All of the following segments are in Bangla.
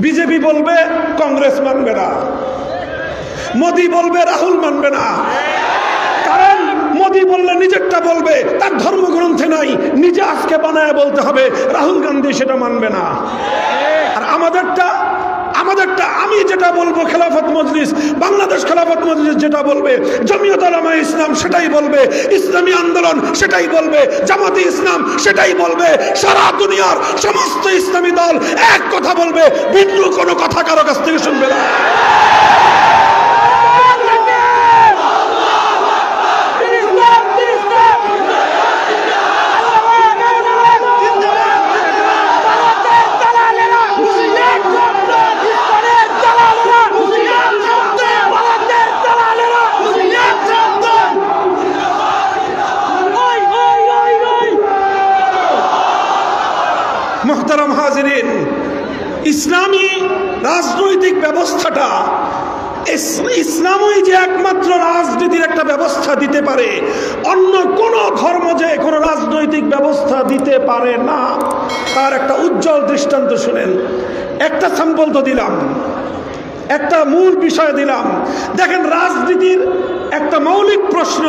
বিজেপি বলবে কংগ্রেস মানবে না, মোদি বলবে রাহুল মানবে না। কারণ মোদি বললে নিজেরটা বলবে, তার ধর্মগ্রন্থে নাই, নিজে আজকে বানায় বলতে হবে রাহুল গান্ধী সেটা মানবে না। আর আমাদেরটা আমি যেটা বলবো, খেলাফত মজলিস, বাংলাদেশ খেলাফত মজলিস যেটা বলবে, জমিয়ত উলামা ইসলাম সেটাই বলবে, ইসলামী আন্দোলন সেটাই বলবে, জামাতে ইসলাম সেটাই বলবে, সারা দুনিয়ার সমস্ত ইসলামী দল এক কথা বলবে, ভিন্ন কোনো কথা কারো কাছ থেকে শুনবে না। মোহতারাম হাজিরিন, ইসলামী রাজনৈতিক ব্যবস্থাটা, ইসলামই যে একমাত্র রাজনীতির একটা ব্যবস্থা দিতে পারে, অন্য কোন ধর্ম যে কোন রাজনৈতিক ব্যবস্থা দিতে পারে না, তার একটা উজ্জ্বল দৃষ্টান্ত শুনেন। একটা স্যাম্পল তো দিলাম, একটা মূল বিষয় দিলাম। দেখেন, রাজনীতির একটা মৌলিক প্রশ্ন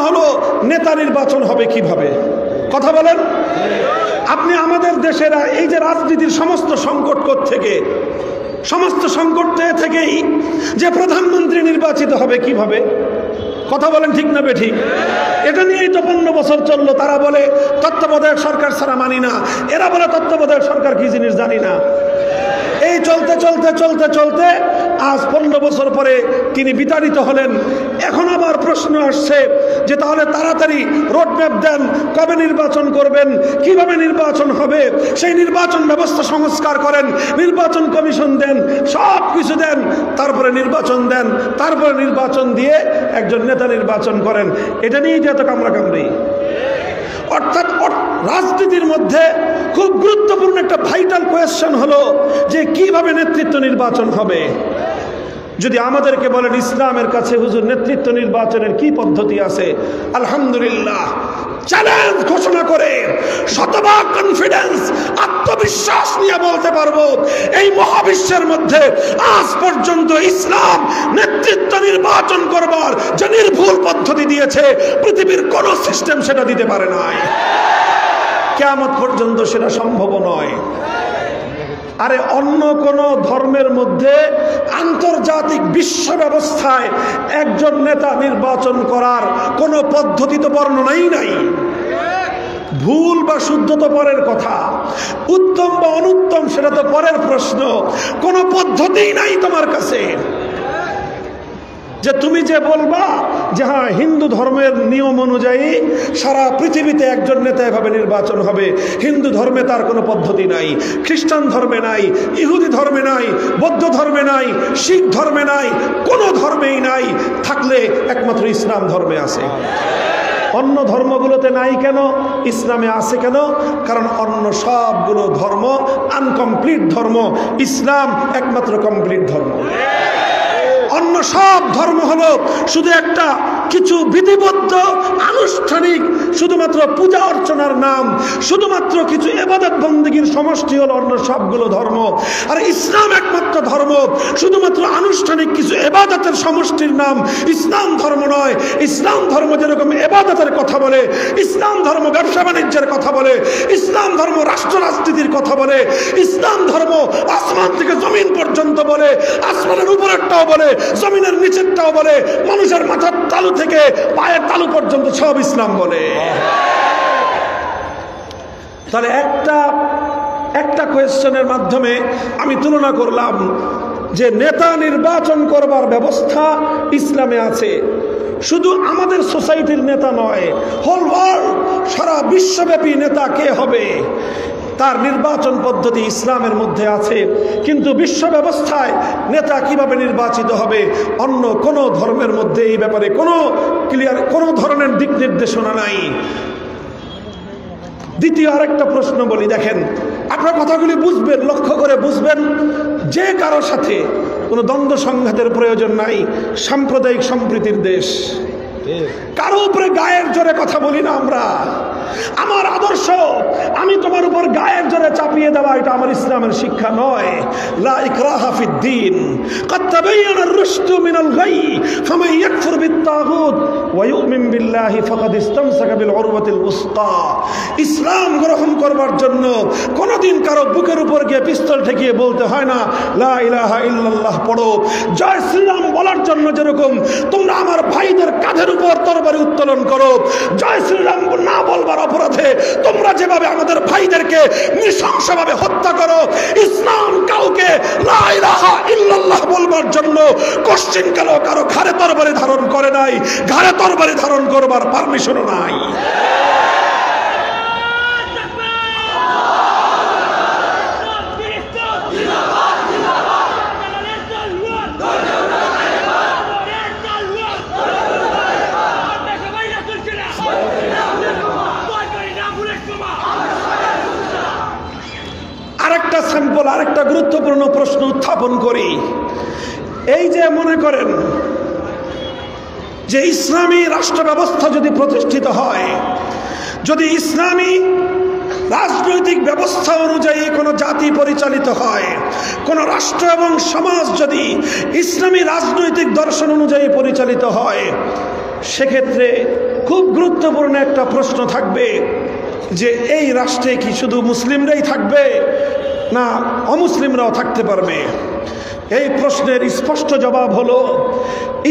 হলো নেতা নির্বাচন হবে কিভাবে? কথা বলেন। আপনি আমাদের দেশের এই যে রাজনীতির সমস্ত সংকট থেকে, সমস্ত সংকট থেকেই যে প্রধানমন্ত্রী নির্বাচিত হবে কিভাবে? কথা বলেন, ঠিক না বেঠিক? এটা নিয়েই তো 15 বছর চললো। তারা বলে তত্ত্বাবধায়ক সরকার ছাড়া মানি না, এরা বলে তত্ত্বাবধায়ক সরকার কি জিনিস জানি না। এই চলতে চলতে চলতে চলতে আজ 15 বছর পরে তিনি বিতাড়িত হলেন। এখন আবার প্রশ্ন আসছে যে তাহলে তাড়াতাড়ি রোডম্যাপ দেন, কবে নির্বাচন করবেন, কিভাবে নির্বাচন হবে, সেই নির্বাচন ব্যবস্থা সংস্কার করেন, নির্বাচন কমিশন দেন, সব কিছু দেন, তারপরে নির্বাচন দেন, তারপরে নির্বাচন দিয়ে একজন নেতা নির্বাচন করেন। এটা নিয়েই যে এত কামড়াকামড়ি। অর্থাৎ রাজনীতির মধ্যে খুব গুরুত্বপূর্ণ একটা ভাইটাল কোয়েশ্চেন হলো যে কিভাবে নেতৃত্ব নির্বাচন হবে। যদি আমাদেরকে বলেন ইসলামের কাছে হুজুর নেতৃত্ব নির্বাচনের কি পদ্ধতি আছে, আলহামদুলিল্লাহ চ্যালেঞ্জ ঘোষণা করে শতভাগ কনফিডেন্স, আত্মবিশ্বাস নিয়ে বলতে পারবো, এই মহাবিশ্বের মধ্যে আজ পর্যন্ত ইসলাম নেতৃত্ব নির্বাচন করবার যে নির্ভুল পদ্ধতি দিয়েছে, পৃথিবীর কোন সিস্টেম সেটা দিতে পারে নাই। কিয়ামত পর্যন্ত সেটা সম্ভব নয়। আরে অন্য কোন ধর্মের মধ্যে আন্তর্জাতিক বিশ্ব ব্যবস্থায় একজন নেতা নির্বাচন করার কোন পদ্ধতি তো বর্ণনাই নাই। ভুল বা শুদ্ধ তো পরের কথা, উত্তম বা অনুত্তম সেটা তো পরের প্রশ্ন। কোন পদ্ধতিই নাই তোমার কাছে যে তুমি যে বলবা যে হ্যাঁ হিন্দু ধর্মের নিয়ম অনুযায়ী সারা পৃথিবীতে একজন নেতা এভাবে নির্বাচন হবে। হিন্দু ধর্মে তার কোনো পদ্ধতি নাই, খ্রিস্টান ধর্মে নাই, ইহুদি ধর্মে নাই, বৌদ্ধ ধর্মে নাই, শিখ ধর্মে নাই, কোনো ধর্মেই নাই। থাকলে একমাত্র ইসলাম ধর্মে আছে। অন্য ধর্মগুলোতে নাই কেন, ইসলামে আছে কেন? কারণ অন্য সবগুলো ধর্ম আনকমপ্লিট ধর্ম, ইসলাম একমাত্র কমপ্লিট ধর্ম। অন্য সব ধর্ম হলো শুধু একটা কিছু বিধিবদ্ধ আনুষ্ঠানিক শুধুমাত্র পূজা অর্চনার নাম, শুধুমাত্র কিছু ইবাদত বন্দেগীর সমষ্টি হলো অন্য সবগুলো ধর্ম। আর ইসলাম একমাত্র ধর্ম শুধুমাত্র আনুষ্ঠানিক কিছু ইবাদতের সমষ্টির নাম। ইসলাম ধর্ম নয়। ইসলাম ধর্ম যেরকম ইবাদতের কথা বলে, ইসলাম ধর্ম ব্যবসা বাণিজ্যের কথা বলে, ইসলাম ধর্ম রাষ্ট্র রাজনীতির কথা বলে, ইসলাম ধর্ম আসমান থেকে জমিন পর্যন্ত বলে, আসমানের উপরেরটাও বলে, জমিনের নিচেরটাও বলে, মানুষের মাথার তালু থেকে পায়ের তালু পর্যন্ত সব ইসলাম বলে। তাহলে একটা কোয়েশ্চেনের মাধ্যমে আমি তুলনা করলাম যে নেতা নির্বাচন করবার ব্যবস্থা ইসলামে আছে। শুধু আমাদের সোসাইটির নেতা নয়, হোল ওয়ার্ল্ড, সারা বিশ্বব্যাপী নেতা কে হবে তার নির্বাচন পদ্ধতি ইসলামের মধ্যে আছে। কিন্তু বিশ্ব ব্যবস্থায় নেতা কিভাবে নির্বাচিত হবে অন্য কোন ধর্মের মধ্যে এই ব্যাপারে কোনো ধরনের দিক নির্দেশনা নাই। দ্বিতীয় আরেকটা প্রশ্ন বলি, দেখেন আপনার কথাগুলি বুঝবেন, লক্ষ্য করে বুঝবেন। যে কারো সাথে কোনো দ্বন্দ্ব সংঘাতের প্রয়োজন নাই। সাম্প্রদায়িক সম্প্রীতির দেশ, কারো উপরে গায়ের জোরে কথা বলি না আমরা। আমার আদর্শ আমি তোমার উপর গায়ের জোরে চাপিয়ে দেওয়া, এটা আমার ইসলামের শিক্ষা নয়। লা ইকরাহা ফিদ্দীন, ক্বাদ তাবায়্যানা আর-রুশদু মিনাল গাই, ফামান ইয়াকফুর বিত-তাগুত ওয়া ইউমিন বিল্লাহি ফাকাদ ইসতামসাকা বিল উরওয়াতিল উসকা। ইসলাম গ্রহণ করবার জন্য কোনোদিন কারো বুকের উপর গিয়ে পিস্তল ঠেকিয়ে বলতে হয় না লা ইলাহা ইল্লাল্লাহ পড়ো। জয় শ্রীরাম বলার জন্য যেরকম তোমরা আমার ভাইদের কাঁধের উপর তরবারি উত্তোলন করো, জয় শ্রীরাম না বলবার অপরাধে তোমরা যেভাবে আমাদের ভাইদেরকে নৃশংসভাবে হত্যা করো, ইসলাম কাউকে লা ইলাহা ইল্লাল্লাহ বলবার জন্য কোশ্চিনকালেও কারো ঘাড়ে তরবারি ধারণ করে নাই, ঘাড়ে তরবারি ধারণ করবার পারমিশনও নাই। আরেকটা স্যাম্পল, আরেকটা গুরুত্বপূর্ণ প্রশ্ন উত্থাপন করি। এই যে মনে করেন যে ইসলামী রাষ্ট্র ব্যবস্থা যদি প্রতিষ্ঠিত হয়, যদি ইসলামী রাজনৈতিক ব্যবস্থা অনুযায়ী কোনো জাতি পরিচালিত হয়, কোনো রাষ্ট্র এবং সমাজ যদি ইসলামী রাজনৈতিক দর্শন অনুযায়ী পরিচালিত হয়, সেক্ষেত্রে খুব গুরুত্বপূর্ণ একটা প্রশ্ন থাকবে যে এই রাষ্ট্রে কি শুধু মুসলিমরাই থাকবে না অমুসলিমরাও থাকতে পারবে? এই প্রশ্নের স্পষ্ট জবাব হলো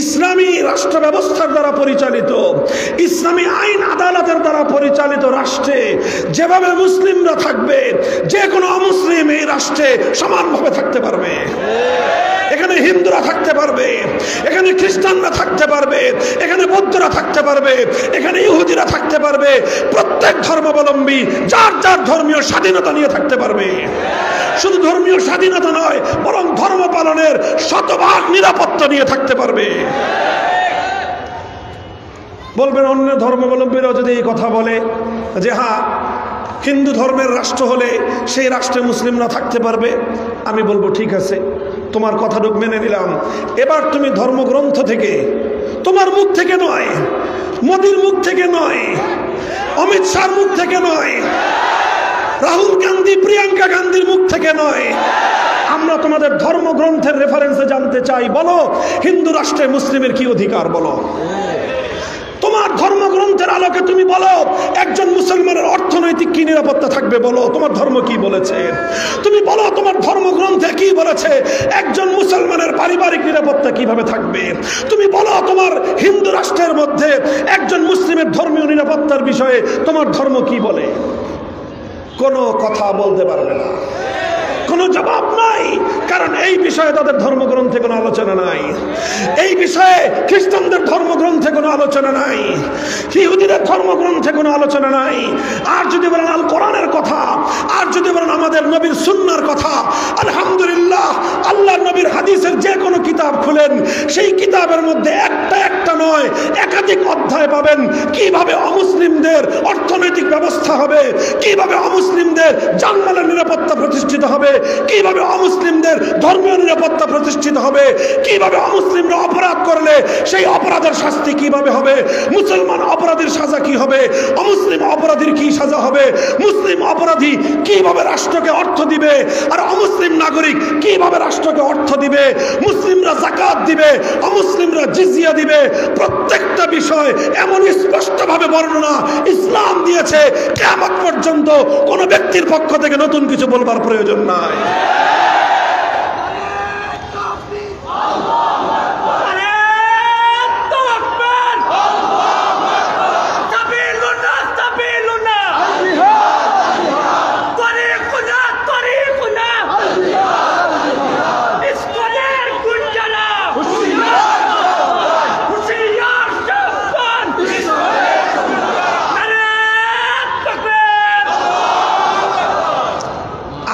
ইসলামী রাষ্ট্র ব্যবস্থার দ্বারা পরিচালিত, ইসলামী আইন আদালতের দ্বারা পরিচালিত রাষ্ট্রে যেভাবে মুসলিমরা থাকবে, যে কোনো অমুসলিম এই রাষ্ট্রে সমানভাবে থাকতে পারবে। এখানে হিন্দুরা থাকতে পারবে, এখানে খ্রিস্টানরা থাকতে পারবে, এখানে বৌদ্ধরা থাকতে পারবে, এখানে ইহুদিরা থাকতে পারবে। প্রত্যেক ধর্মাবলম্বী যার যার ধর্মীয় স্বাধীনতা নিয়ে থাকতে পারবে। শুধু ধর্মীয় স্বাধীনতা নয়, বরং ধর্ম পালনের শতভাগ নিরাপত্তা নিয়ে থাকতে পারবে। বলবেন অন্য ধর্মাবলম্বীরাও যদি এই কথা বলে যে হ্যাঁ হিন্দু ধর্মের রাষ্ট্র হলে সেই রাষ্ট্রে মুসলিমরা থাকতে পারবে, আমি বলবো ঠিক আছে, তোমার কথাটুক মেনে নিলাম। এবার তুমি ধর্মগ্রন্থ থেকে, তোমার মুখ থেকে নয়, মোদির মুখ থেকে নয়, অমিত শাহর মুখ থেকে নয়, রাহুল গান্ধী প্রিয়াঙ্কা গান্ধীর মুখ থেকে নয়, আমরা তোমাদের ধর্মগ্রন্থের রেফারেন্সে জানতে চাই। বলো হিন্দু রাষ্ট্রে মুসলিমের কি অধিকার, বলো তোমার ধর্মগ্রন্থের আলোকে তুমি বলো একজন মুসলমানের অর্থনৈতিক কি নিরাপত্তা থাকবে, বলো তোমার ধর্ম কি বলেছে। তুমি বলো তোমার ধর্মগ্রন্থে কি বলেছে একজন মুসলমানের পারিবারিক নিরাপত্তা কিভাবে থাকবে। তুমি বলো তোমার হিন্দু রাষ্ট্রের মধ্যে একজন মুসলিমের ধর্মীয় নিরাপত্তার বিষয়ে তোমার ধর্ম কি বলে। কোনো কথা বলতে পারবে না, কোনো জবাব নাই, কারণ এই বিষয়ে তাদের ধর্মগ্রন্থে কোনো আলোচনা নাই। এই বিষয়ে খ্রিস্টানদের ধর্মগ্রন্থে কোনো আলোচনা নাই, ইহুদিদের ধর্মগ্রন্থে কোনো আলোচনা নাই। আর যদি বলেন আল কোরআনের কথা, আর যদি বলেন আমাদের নবীর সুন্নাহর কথা, আলহামদুলিল্লাহ আল্লাহর নবীর হাদিসের যে কোনো কিতাব খুলেন, সেই কিতাবের মধ্যে একটা নয় একাধিক অধ্যায় পাবেন কিভাবে অমুসলিমদের অর্থনৈতিক ব্যবস্থা হবে, কিভাবে অমুসলিমদের জানমালের নিরাপত্তা প্রতিষ্ঠিত হবে, কিভাবে অমুসলিমদের ধর্মীয় নিরাপত্তা প্রতিষ্ঠিত হবে, কিভাবে অমুসলিমরা অপরাধ করলে সেই অপরাধের শাস্তি কিভাবে হবে, মুসলমান অপরাধীর সাজা কি হবে, অমুসলিম অপরাধীর কি সাজা হবে, মুসলিম অপরাধী কিভাবে রাষ্ট্রকে অর্থ দিবে, আর অমুসলিম নাগরিক কিভাবে রাষ্ট্রকে অর্থ দিবে, মুসলিমরা যাকাত দিবে, অমুসলিমরা জিজিয়া দিবে। প্রত্যেকটা বিষয় এমন স্পষ্টভাবে বর্ণনা ইসলাম দিয়েছে, কিয়ামত পর্যন্ত কোনো ব্যক্তির পক্ষ থেকে নতুন কিছু বলবার প্রয়োজন নাই।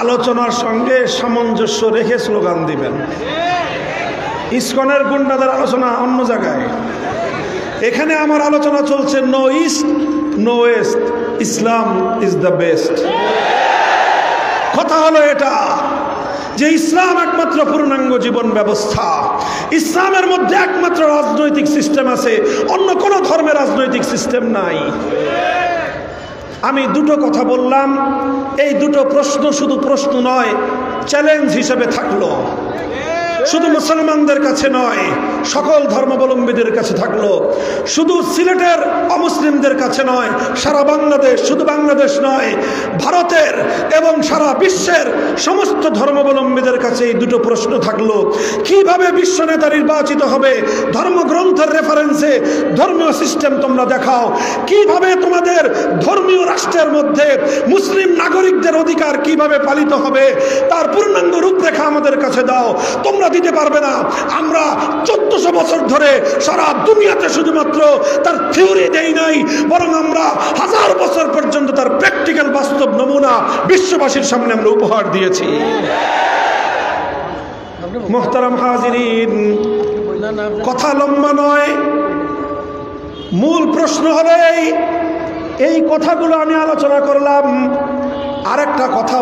আলোচনার সঙ্গে সামঞ্জস্য রেখে স্লোগান দিবেন। ইসকনের গুন্ডাদের আলোচনা অন্য জায়গায়, এখানে আমার আলোচনা চলছে no east no west, Islam is the best. কথা হলো এটা যে ইসলাম একমাত্র পূর্ণাঙ্গ জীবন ব্যবস্থা, ইসলামের মধ্যে একমাত্র রাজনৈতিক সিস্টেম আছে, অন্য কোনো ধর্মের রাজনৈতিক সিস্টেম নাই। আমি দুটো কথা বললাম, এই দুটো প্রশ্ন শুধু প্রশ্ন নয়, চ্যালেঞ্জ হিসেবে থাকলো। শুধু মুসলমানদের কাছে নয়, সকল ধর্মাবলম্বীদের কাছে থাকলো। শুধু সিলেটের অমুসলিমদের কাছে নয়, সারা বাংলাদেশ, শুধু বাংলাদেশ নয়, ভারতের এবং সারা বিশ্বের সমস্ত ধর্মাবলম্বীদের কাছে এই দুটো প্রশ্ন থাকলো। কিভাবে বিশ্ব নেতা নির্বাচিত হবে? ধর্মগ্রন্থের রেফারেন্সে ধর্মীয় সিস্টেম তোমরা দেখাও। কিভাবে তোমাদের ধর্মীয় রাষ্ট্রের মধ্যে মুসলিম নাগরিকদের অধিকার কিভাবে পালিত হবে তার পূর্ণাঙ্গ রূপরেখা আমাদের কাছে দাও। তোমরা দিতে পারবে না। আমরা 1400 বছর ধরে সারা দুনিয়াতে শুধুমাত্র তার থিওরি দেই নাই, বরং আমরা 1000 বছর পর্যন্ত তার প্র্যাকটিক্যাল বাস্তব নমুনা বিশ্ববাসীর সামনে আমরা উপহার দিয়েছি। মুহতারাম হাজিরিন, কথা লম্বা নয়, মূল প্রশ্ন হলো এই কথাগুলো আমি আলোচনা করলাম আরেকটা কথা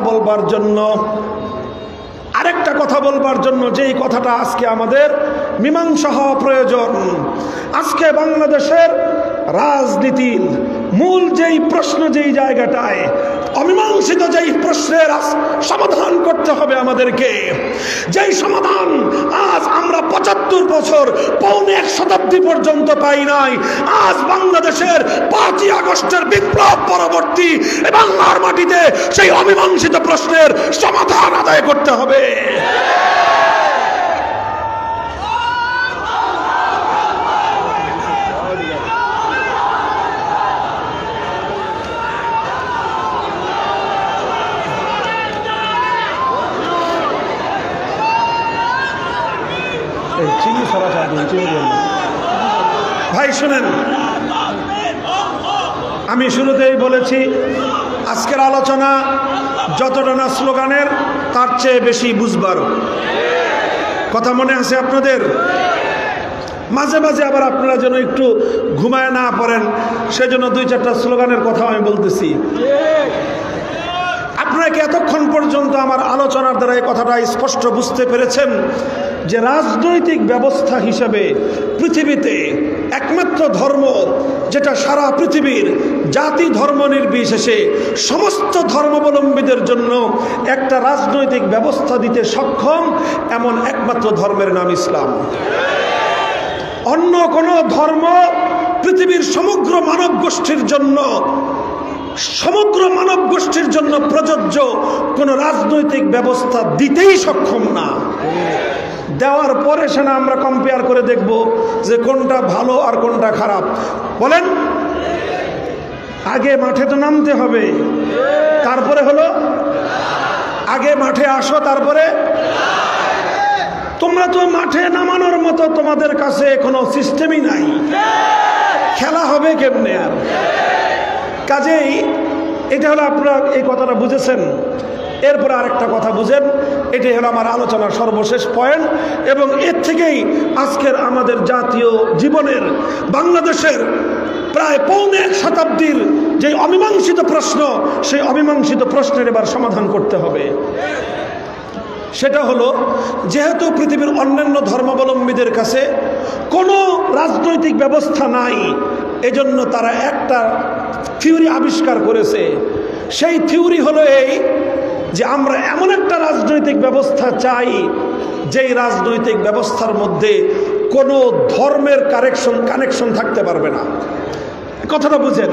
বলবার জন্য, যেই কথাটা আজকে আমাদের মীমাংসা হওয়া প্রয়োজন। আজকে বাংলাদেশের রাজনীতির মূল যেই প্রশ্ন, যেই জায়গাটায় অমীমাংসিত, যেই প্রশ্নের সমাধান করতে হবে আমাদেরকে, যেই সমাধান আজ আমরা 75 বছর, পৌনে 1 শতাব্দী পর্যন্ত পাই নাই। আজ বাংলাদেশের 5ই আগস্টের বিপ্লব পরবর্তী বাংলার মাটিতে সেই অমীমাংসিত প্রশ্নের সমাধান আদায় করতে হবে। ভাই শুনেন, আমি শুরুতেই বলেছি আজকের আলোচনা যতটা না স্লোগানের তার চেয়ে বেশি বুঝবার কথা। মনে আছে আপনাদের? মাঝে মাঝে আবার আপনারা যেন একটু ঘুমায় না পড়েন, সেজন্য 2-4টা স্লোগানের কথা আমি বলতেছি। আপনারা কি এতক্ষণ পর্যন্ত আমার আলোচনার দ্বারা এই কথাটা স্পষ্ট বুঝতে পেরেছেন যে রাজনৈতিক ব্যবস্থা হিসেবে পৃথিবীতে একমাত্র ধর্ম যেটা সারা পৃথিবীর জাতি ধর্ম নির্বিশেষে সমস্ত ধর্মাবলম্বীদের জন্য একটা রাজনৈতিক ব্যবস্থা দিতে সক্ষম, এমন একমাত্র ধর্মের নাম ইসলাম। অন্য কোনো ধর্ম পৃথিবীর সমগ্র মানব গোষ্ঠীর জন্য প্রযোজ্য কোন রাজনৈতিক ব্যবস্থা দিতেই সক্ষম না। দেওয়ার পরে সেটা আমরা কম্পেয়ার করে দেখব যে কোনটা ভালো আর কোনটা খারাপ। বলেন, আগে মাঠে তো নামতে হবে, তারপরে হলো আগে মাঠে আসো, তারপরে তোমরা তো মাঠে নামানোর মতো তোমাদের কাছে কোনো সিস্টেমই নাই, খেলা হবে কেমনে? আর কাজেই এটা হলো, আপনারা এই কথাটা বুঝেছেন। এরপরে আরেকটা কথা বুঝেন, এটাই হলো আমার আলোচনার সর্বশেষ পয়েন্ট, এবং এর থেকেই আজকের আমাদের জাতীয় জীবনের, বাংলাদেশের প্রায় পৌনে 1 শতাব্দীর যে অমীমাংসিত প্রশ্ন, সেই অমীমাংসিত প্রশ্নের এবার সমাধান করতে হবে। সেটা হলো, যেহেতু পৃথিবীর অন্যান্য ধর্মাবলম্বীদের কাছে কোনো রাজনৈতিক ব্যবস্থা নাই, এজন্য তারা একটা থিওরি আবিষ্কার করেছে। সেই থিওরি হলো এই যে আমরা এমন একটা রাজনৈতিক ব্যবস্থা চাই যেই রাজনৈতিক ব্যবস্থার মধ্যে কোনো ধর্মের কানেকশন থাকতে পারবে না। কথাটা বুঝেন,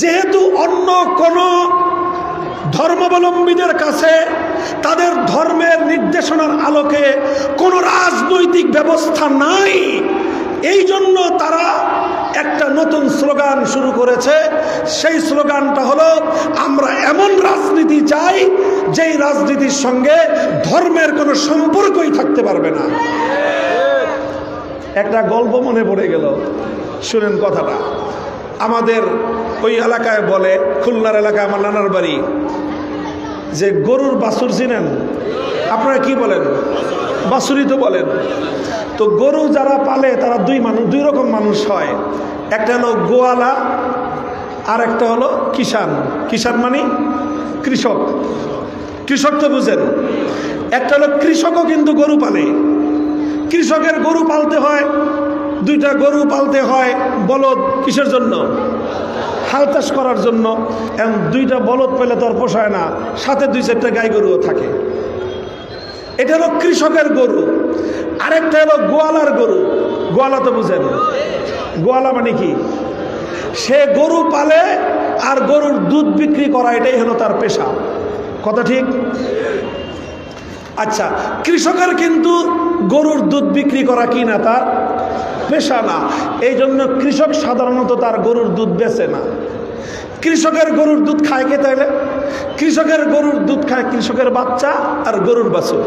যেহেতু অন্য কোনো ধর্মাবলম্বীদের কাছে তাদের ধর্মের নির্দেশনার আলোকে কোনো রাজনৈতিক ব্যবস্থা নাই, এই জন্য তারা একটা নতুন স্লোগান শুরু করেছে। সেই স্লোগানটা হলো, আমরা এমন রাজনীতি চাই যেই রাজনীতির সঙ্গে ধর্মের কোনো সম্পর্কই থাকতে পারবে না। একটা গল্প মনে পড়ে গেল, শুনেন কথাটা। আমাদের ওই এলাকায় বলে, খুলনার এলাকায় আমার নানার বাড়ি, যে গরুর বাছুর চিনেন? আপনারা কি বলেন? বাছুরই তো বলেন। তো গরু যারা পালে তারা দুই রকম মানুষ হয়। একটা হলো গোয়ালা, আর একটা হলো কিষান। কিষান মানে কৃষক, কৃষক তো বুঝেন। একটা হলো কৃষকও কিন্তু গরু পালে। কৃষকের গরু পালতে হয়, 2টা গরু পালতে হয়। বলদ কিসের জন্য? হাল চাষ করার জন্য। এখন দুইটা বলদ পেলে তো আর পোষায় না, সাথে 2-4টা গাই গরুও থাকে। এটা হলো কৃষকের গরু। আরেকটা হলো গোয়ালার গরু। গোয়ালা তো বুঝেন, গোয়ালা মানে কি? সে গরু পালে আর গরুর দুধ বিক্রি করা, এটাই হলো তার পেশা। কথা ঠিক? আচ্ছা, কৃষকের কিন্তু গরুর দুধ বিক্রি করা কি না তার পেশা না। এই জন্য কৃষক সাধারণত তার গরুর দুধ বেচে না। কৃষকের গরুর দুধ খায় কে তাইলে? কৃষকের গরুর দুধ খায় কৃষকের বাচ্চা আর গরুর বাছুর।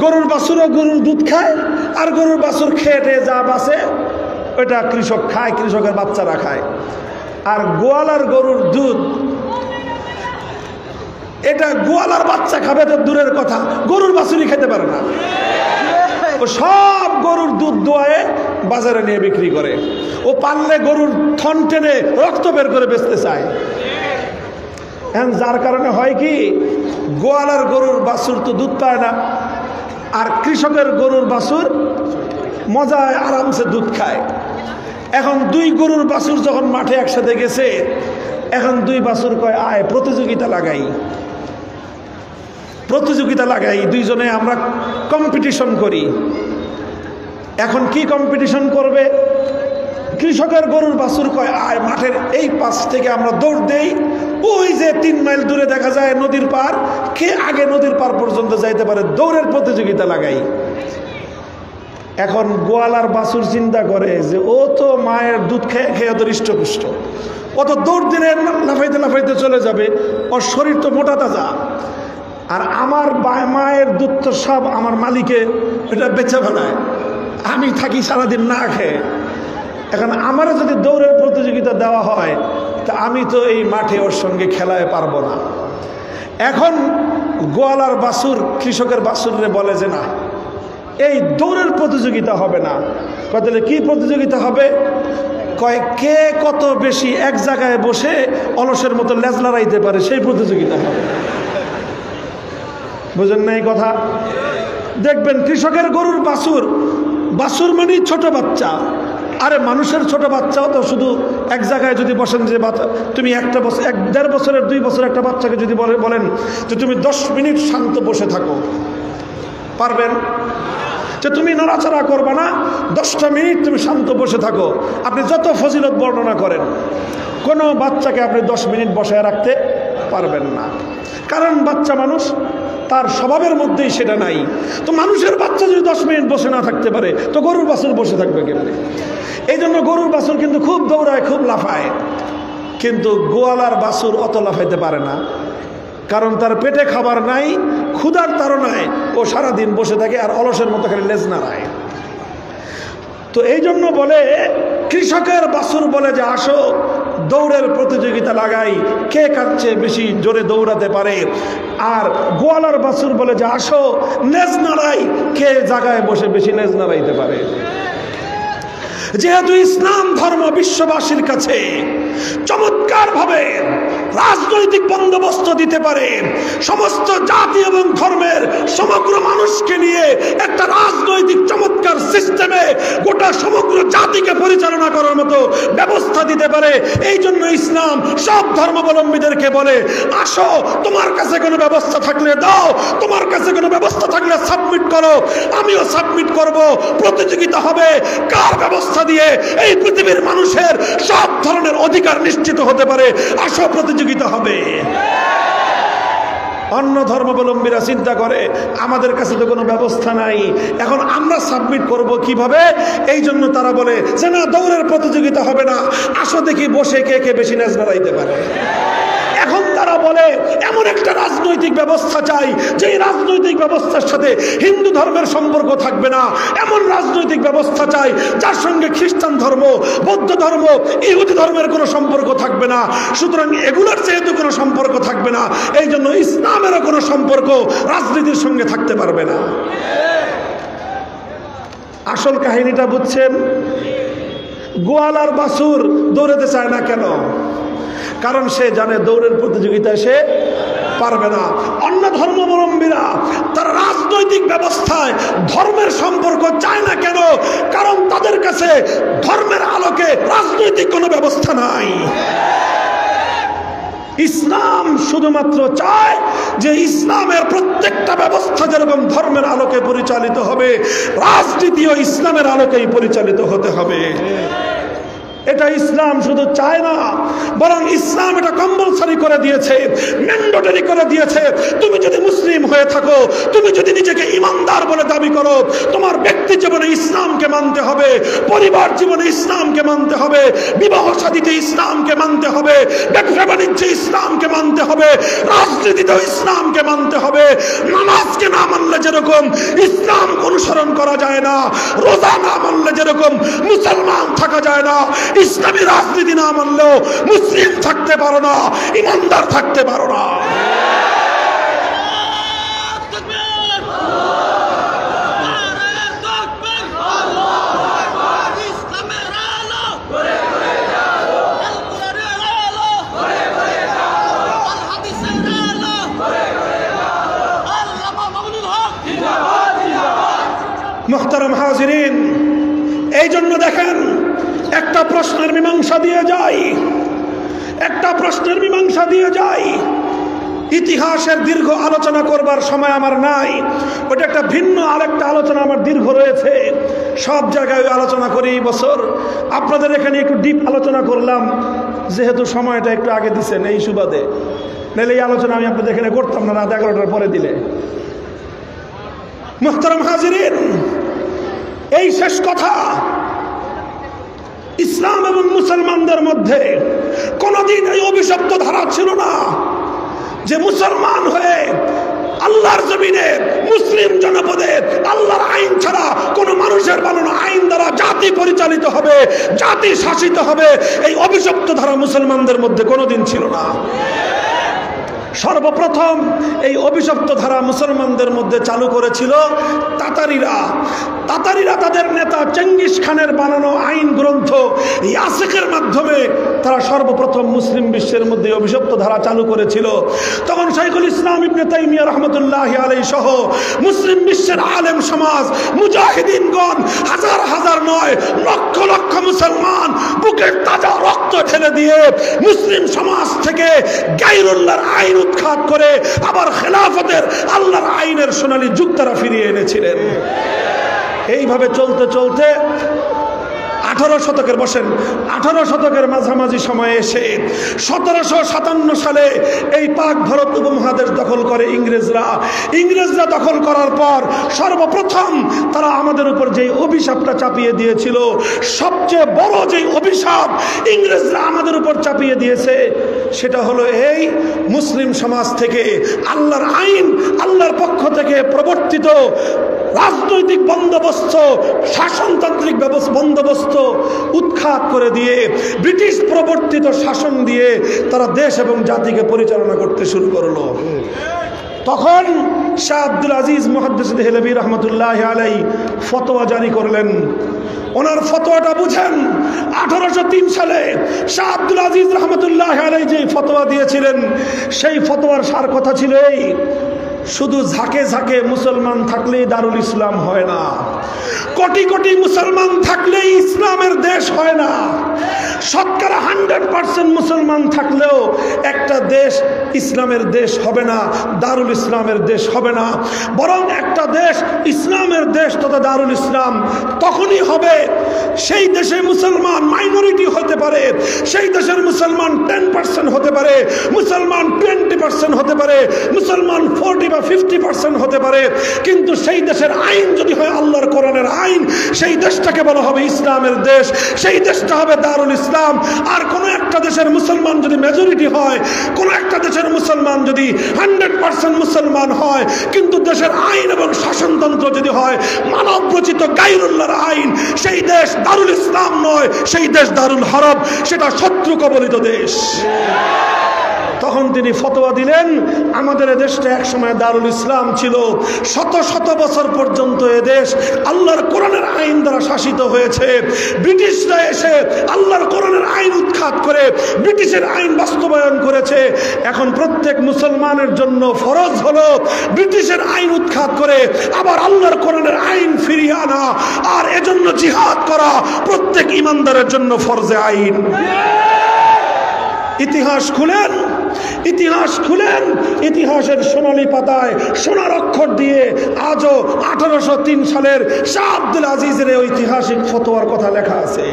গরুর বাছুরও গরুর দুধ খায়, আর গরুর বাছুর খেয়ে যা বাঁচে ওইটা কৃষক খায়, কৃষকের বাচ্চারা খায়। আর গোয়ালার গরুর দুধ, এটা গোয়ালার বাচ্চা খাবে তো দূরের কথা, গরুর বাছুরই খেতে পারে না। সব গরুর দুধ দোয়ায়ে বাজারে নিয়ে বিক্রি করে। ও পারলে গরুর থন টেনে রক্ত বের করে বেচতে চায়। যার কারণে হয় কি, গোয়ালার গরুর বাছুর তো দুধ পায় না, আর কৃষকের গরুর বাছুর মজায় আরামসে দুধ খায়। এখন দুই গরুর বাছুর যখন মাঠে একসাথে গেছে, এখন দুই বাছুর কয় আয় প্রতিযোগিতা লাগাই, দুইজনে আমরা কম্পিটিশন করি। এখন কি কম্পিটিশন করবে? কৃষকের গরুর বাছুর কয় আয় মাঠের এই পাশ থেকে আমরা দৌড় দেই, ওই যে 3 মাইল দূরে দেখা যায় নদীর পার, কে আগে নদীর পার পর্যন্ত যাইতে পারে, দৌড়ের প্রতিযোগিতা লাগাই। এখন গোয়ালার বাছুর চিন্তা করে যে ও তো মায়ের দুধ খেয়ে খেয়ে তো হৃষ্টপুষ্ট, ও তো দৌড় দিলে লাফাইতে লাফাইতে চলে যাবে, ওর শরীর তো মোটা তাজা, আর আমার মায়ের দুধ তো সব আমার মালিকে এটা বেচে ফেলায়, আমি থাকি সারাদিন না খেয়ে। এখন আমারও যদি দৌড়ের প্রতিযোগিতা দেওয়া হয় তা আমি তো এই মাঠে ওর সঙ্গে খেলায় পারবো না। এখন গোয়ালার বাছুর কৃষকের বাছুরে বলে যে না, এই দৌড়ের প্রতিযোগিতা হবে না। তাহলে কি প্রতিযোগিতা হবে? কয় কে কত বেশি এক জায়গায় বসে অলসের মতো লেজ লড়াইতে পারে, সেই প্রতিযোগিতা হবে। বুঝেন না এই কথা? দেখবেন কৃষকের গরুর বাছুর মানে ছোট বাচ্চা। আরে মানুষের ছোট বাচ্চাও তো শুধু এক জায়গায় যদি বসেন, যে তুমি 1.5 বছরের 2 বছরের একটা বাচ্চাকে যদি বলেন যে তুমি 10 মিনিট শান্ত বসে থাকো, পারবেন? যে তুমি নড়াচড়া করবে না, 10টা মিনিট তুমি শান্ত বসে থাকো, আপনি যত ফজিলত বর্ণনা করেন, কোনো বাচ্চাকে আপনি 10 মিনিট বসায় রাখতে পারবেন না। কারণ বাচ্চা মানুষ, তার স্বভাবের মধ্যেই সেটা নাই। তো মানুষের বাচ্চা যদি 10 মিনিট বসে না থাকতে পারে, তো গরুর বাছুর বসে থাকবে কেমনে? এই জন্য গরুর বাছুর কিন্তু খুব দৌড়ায়, খুব লাফায়, কিন্তু গোয়ালার বাছুর অত লাফাইতে পারে না। কারণ তার পেটে খাবার নাই, ক্ষুধার তাড়নায় ও সারাদিন বসে থাকে আর অলসের মতো খালি লেজ নাড়ায়। তো এই জন্য বলে কৃষকের বাছুর বলে যে আসো দৌড়ের প্রতিযোগিতা লাগাই, কে কাচ্ছে বেশি জোরে দৌড়াতে পারে। আর গোয়ালার বাছুর বলে যে আসো লেজ নাড়াই, কে জায়গায় বসে বেশি লেজ নাড়াইতে পারে। যেহেতু ইসলাম ধর্ম বিশ্ববাসীর কাছে চমৎকার ভাবে রাজনৈতিক বন্দোবস্ত দিতে পারে, সমস্ত জাতি এবং ধর্মের সমগ্র মানুষকে নিয়ে একটা রাজনৈতিক চমৎকার সিস্টেমে গোটা সমগ্র জাতিকে পরিচালনা করার মতো ব্যবস্থা দিতে পারে, এই জন্য ইসলাম সব ধর্মাবলম্বীদেরকে বলে আসো, তোমার কাছে কোনো ব্যবস্থা থাকলে দাও, তোমার কাছে কোনো ব্যবস্থা থাকলে সাবমিট করো, আমিও সাবমিট করব। প্রতিযোগিতা হবে কার ব্যবস্থা দিয়ে এই পৃথিবীর মানুষের সব ধরনের অধিকার নিশ্চিত হতে পারে, আসো প্রতিযোগিতা হবে। অন্য ধর্মাবলম্বীরা চিন্তা করে আমাদের কাছে তো কোনো ব্যবস্থা নাই, এখন আমরা সাবমিট করব কিভাবে? এই জন্য তারা বলে যে না, দৌড়ের প্রতিযোগিতা হবে না, আসো দেখি বসে কে কে বেশি লেজ নাড়াইতে পারে। এখন তারা বলে এমন একটা রাজনৈতিক ব্যবস্থা চাই, যে রাজনৈতিক ব্যবস্থার সাথে হিন্দু ধর্মের সম্পর্ক থাকবে না, এমন রাজনৈতিক ব্যবস্থা চাই যার সঙ্গে খ্রিস্টান ধর্ম, বৌদ্ধ ধর্ম, ইহুদি ধর্মের কোনো সম্পর্ক থাকবে না। সুতরাং এগুলোর যেহেতু কোনো সম্পর্ক থাকবে না, এই জন্য ইসলামেরও কোনো সম্পর্ক রাজনীতির সঙ্গে থাকতে পারবে না। আসল কাহিনীটা বুঝছেন? গোয়ালার বাছুর দৌড়াতে চায় না কেন? কারণ সে জানে দৌড়ের প্রতিযোগিতায় সে পারবে না। অন্য ধর্মাবলম্বীরা তারা রাজনৈতিক ব্যবস্থায় ধর্মের সম্পর্ক চায় না কেন? কারণ তাদের কাছে ধর্মের আলোকে রাজনৈতিক কোনো ব্যবস্থা নাই। ইসলাম শুধুমাত্র চায় যে ইসলামের প্রত্যেকটা ব্যবস্থা যেরকম ধর্মের আলোকে পরিচালিত হবে, রাজনীতিও ইসলামের আলোকেই পরিচালিত হতে হবে। এটা ইসলাম শুধু চায় না, বরং ইসলাম এটা কম্পালসরি করে দিয়েছে, ম্যান্ডেটরি করে দিয়েছে। তুমি যদি মুসলিম হয়ে থাকো, তুমি যদি নিজেকে ইমানদার বলে দাবি করো, তোমার ব্যক্তি জীবনে ইসলামকে মানতে হবে, পরিবার জীবনে ইসলামকে মানতে হবে, বিবাহ শাদীতে ইসলামকে মানতে হবে, ব্যবসা বাণিজ্যে ইসলামকে মানতে হবে, রাজনীতিতেও ইসলামকে মানতে হবে। নামাজকে না মানলে যেরকম ইসলাম অনুসরণ করা যায় না, রোজা না মানলে যেরকম মুসলমান থাকা যায় না, ইসলামী রাজনীতি না মানলেও মুসলিম থাকতে পারো না, ইমানদার থাকতে পারো না। মুহতারাম হাজিরিন, এই জন্য দেখেন একটা প্রশ্নের মীমাংসা দিয়ে যাই। ইতিহাসের দীর্ঘ আলোচনা করবার সময় আমার নাই, ওটা একটা ভিন্ন আরেকটা আলোচনা আমার দীর্ঘ রয়েছে। সব জায়গায় আলোচনা করি এই বছর, আপনাদের এখানে একটু ডিপ আলোচনা করলাম যেহেতু সময়টা একটু আগে দিচ্ছেন এই সুবাদে, নাহলে এই আলোচনা আমি আপনাদের এখানে করতাম না রাত 11টার পরে দিলে। মুহতারাম হাজিরিন, এই শেষ কথা, ইসলাম এবং মুসলমানদের মধ্যে কোনদিন এই অভিশপ্ত ধারা ছিল না যে মুসলমান হয়ে আল্লাহর জমিনে মুসলিম জনপদে আল্লাহর আইন ছাড়া কোন মানুষের বানানো আইন দ্বারা জাতি পরিচালিত হবে, জাতি শাসিত হবে। এই অভিশপ্ত ধারা মুসলমানদের মধ্যে কোনদিন ছিল না। সর্বপ্রথম এই অভিশপ্ত ধারা মুসলমানদের মধ্যে চালু করেছিল তাতারিরা। তাদের নেতা চেঙ্গিস খানের বানানো আইন গ্রন্থ ইয়াসিকের মাধ্যমে তারা সর্বপ্রথম মুসলিম বিশ্বের মধ্যে অভিশপ্ত ধারা চালু করেছিল। তখন শাইখুল ইসলাম ইবনে তাইমিয়া রাহমাতুল্লাহি আলাইহি সহ মুসলিম বিশ্বের আলেম সমাজ, মুজাহিদিনগণ, হাজার হাজার নয় লক্ষ লক্ষ মুসলমান বুকের তাজা রক্ত ঢেলে দিয়ে মুসলিম সমাজ থেকে গায়রুল্লাহর আইন উৎখাত করে আবার খেলাফতের আল্লাহর আইনের সোনালী যুগ তারা ফিরিয়ে এনেছিলেন। এইভাবে চলতে চলতে 18 শতকের 18 শতকের মাঝামাঝি সময়ে এসে 1757 সালে এই পাক ভারত উপমহাদেশ দখল করে ইংরেজরা দখল করার পর সর্বপ্রথম তারা আমাদের উপর যে অভিশাপটা চাপিয়ে দিয়েছিল, সবচেয়ে বড় যে অভিশাপ ইংরেজরা আমাদের উপর চাপিয়ে দিয়েছে সেটা হলো এই মুসলিম সমাজ থেকে আল্লাহর আইন, আল্লাহর পক্ষ থেকে প্রবর্তিত রাজনৈতিক বন্দোবস্ত, শাসনতান্ত্রিক বন্দোবস্ত উৎখাত করে দিয়ে ব্রিটিশ প্রবর্তিত শাসন দিয়ে তারা দেশ এবং জাতিকে পরিচালনা করতে শুরু করলো। তখন শাহ আব্দুল আজিজ মুহাদ্দিস দেহলভী রহমতুল্লাহ আলাইহি ফতোয়া জারি করলেন। ওনার ফতোয়াটা বুঝেন, 1803 সালে শাহ আব্দুল আজিজ রহমতুল্লাহ আলাইহি যে ফতোয়া দিয়েছিলেন সেই ফতোয়ার সার কথা ছিল এই: শুধু ঝাঁকে ঝাঁকে মুসলমান থাকলেই দারুল ইসলাম হয় না, কোটি কোটি মুসলমান থাকলেই ইসলামের দেশ হয় না, শতকরা 100% মুসলমান থাকলেও একটা দেশ ইসলামের দেশ হবে না, দারুল ইসলামের দেশ হবে না। বরং একটা দেশ ইসলামের দেশ তথা দারুল ইসলাম তখনই হবে সেই দেশে মুসলমান মাইনরিটি হতে পারে, সেই দেশের মুসলমান 10% হতে পারে, মুসলমান 20% হতে পারে, মুসলমান 40 বা 50% হতে পারে, কিন্তু সেই দেশের আইন যদি হয় আল্লাহর কোরআনের আইন, সেই দেশটাকে বলা হবে ইসলামের দেশ, সেই দেশটা হবে দারুল ইসলাম। আর কোনো একটা দেশের মুসলমান যদি মেজরিটি হয়, কোনো একটা দেশের মুসলমান যদি 100% মুসলমান হয়, কিন্তু দেশের আইন এবং শাসনতন্ত্র যদি হয় মানব রচিত গায়রুল্লাহর আইন, সেই দেশ দারুল ইসলাম নয়, সেই দেশ দারুল হরব, সেটা শত্রু কবলিত দেশ। তখন তিনি ফতোয়া দিলেন, আমাদের দেশটা একসময় দারুল ইসলাম ছিল, শত শত বছর পর্যন্ত এদেশ আল্লাহর কোরআনের আইন দ্বারা শাসিত হয়েছে। ব্রিটিশরা এসে আল্লাহর কোরআনের আইন উৎখাত করে ব্রিটিশের আইন বাস্তবায়ন করেছে। এখন প্রত্যেক মুসলমানের জন্য ফরজ হলো ব্রিটিশের আইন উৎখাত করে আবার আল্লাহর কোরআনের আইন ফিরিয়ে আনা, আর এজন্য জিহাদ করা প্রত্যেক ঈমানদারের জন্য ফরজে আইন। ইতিহাস খুলেন, ইতিহাস খুলেন, ইতিহাসের সোনালী পাতায় সোনার অক্ষর দিয়ে আজও 1803 সালের শাহ আব্দুল আজিজের ঐতিহাসিক ফতোয়ার কথা লেখা আছে।